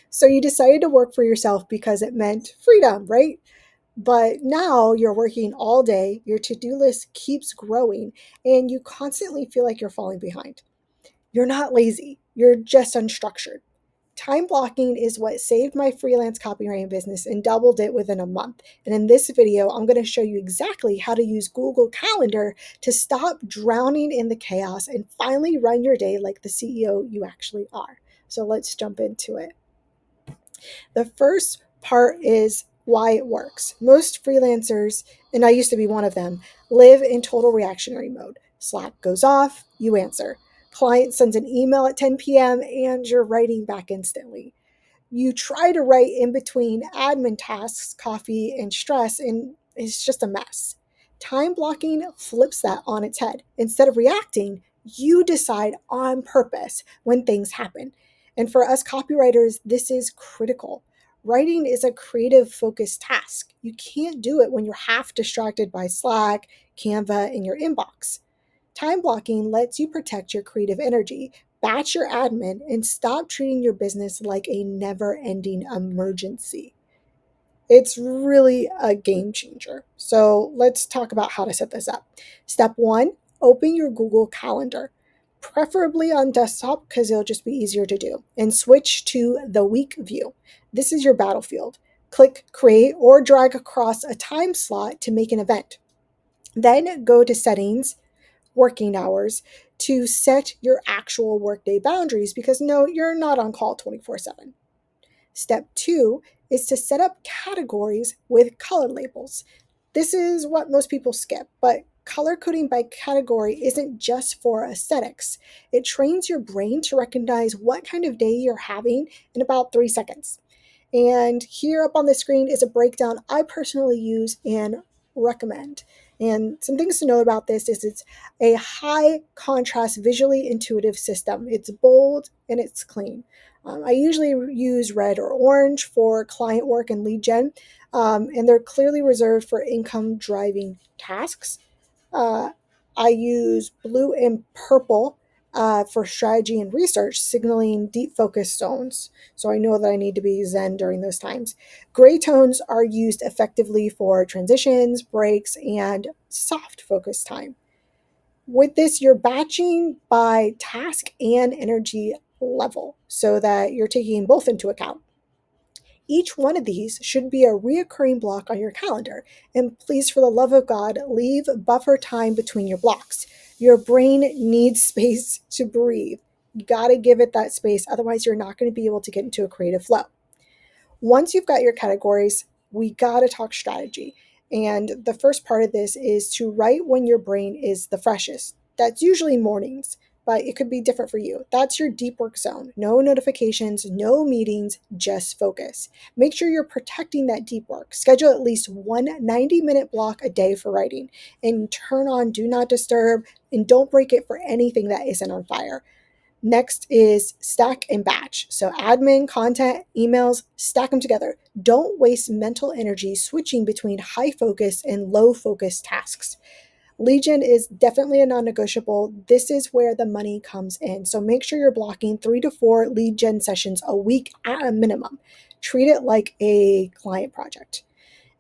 So you decided to work for yourself because it meant freedom, right? But now you're working all day, your to do list keeps growing, and you constantly feel like you're falling behind. You're not lazy, you're just unstructured. Time blocking is what saved my freelance copywriting business and doubled it within a month. And in this video, I'm going to show you exactly how to use Google Calendar to stop drowning in the chaos and finally run your day like the CEO you actually are. So let's jump into it. The first part is why it works. Most freelancers, and I used to be one of them, live in total reactionary mode. Slack goes off, you answer. Client sends an email at 10 p.m., and you're writing back instantly. You try to write in between admin tasks, coffee, and stress, and it's just a mess. Time blocking flips that on its head. Instead of reacting, you decide on purpose when things happen. And for us copywriters, this is critical. Writing is a creative focused task. You can't do it when you're half distracted by Slack, Canva, and your inbox. Time blocking lets you protect your creative energy, batch your admin, and stop treating your business like a never ending emergency. It's really a game changer. So let's talk about how to set this up. Step one, open your Google Calendar, preferably on desktop because it'll just be easier to do, and switch to the week view. This is your battlefield. Click create or drag across a time slot to make an event. Then go to settings, working hours, to set your actual workday boundaries because no, you're not on call 24/7. Step two is to set up categories with color labels. This is what most people skip, but color coding by category isn't just for aesthetics. It trains your brain to recognize what kind of day you're having in about 3 seconds. And here up on the screen is a breakdown I personally use and recommend. And some things to know about this is it's a high contrast, visually intuitive system. It's bold and it's clean. I usually use red or orange for client work and lead gen, and they're clearly reserved for income driving tasks. Uh, I use blue and purple for strategy and research, signaling deep focus zones. So I know that I need to be zen during those times. Gray tones are used effectively for transitions, breaks, and soft focus time. With this, you're batching by task and energy level so that you're taking both into account. Each one of these should be a reoccurring block on your calendar. And please, for the love of God, leave buffer time between your blocks. Your brain needs space to breathe. You got to give it that space. Otherwise, you're not going to be able to get into a creative flow. Once you've got your categories, we got to talk strategy. And the first part of this is to write when your brain is the freshest. That's usually mornings, but it could be different for you. That's your deep work zone. No notifications, no meetings, just focus. Make sure you're protecting that deep work. Schedule at least one 90-minute block a day for writing and turn on do not disturb and don't break it for anything that isn't on fire. Next is stack and batch. So admin, content, emails, stack them together. Don't waste mental energy switching between high focus and low focus tasks. Legion is definitely a non-negotiable. This is where the money comes in. So make sure you're blocking 3 to 4 lead gen sessions a week at a minimum. Treat it like a client project.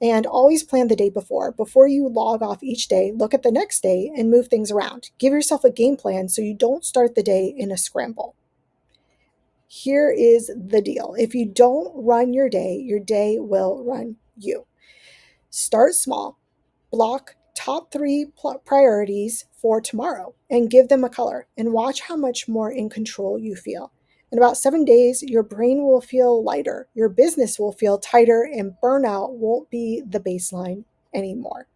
And always plan the day before. Before you log off each day, look at the next day and move things around. Give yourself a game plan so you don't start the day in a scramble. Here is the deal. If you don't run your day will run you. Start small. Block top 3 priorities for tomorrow and give them a color and watch how much more in control you feel. In about 7 days, your brain will feel lighter, your business will feel tighter, and burnout won't be the baseline anymore.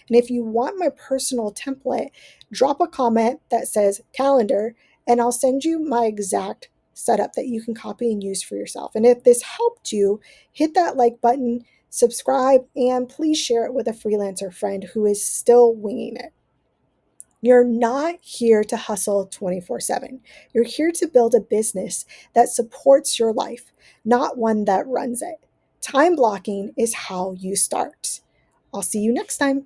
And if you want my personal template, drop a comment that says calendar, and I'll send you my exact setup that you can copy and use for yourself. And if this helped you, hit that like button, subscribe, and please share it with a freelancer friend who is still winging it. You're not here to hustle 24/7. You're here to build a business that supports your life, not one that runs it. Time blocking is how you start. I'll see you next time.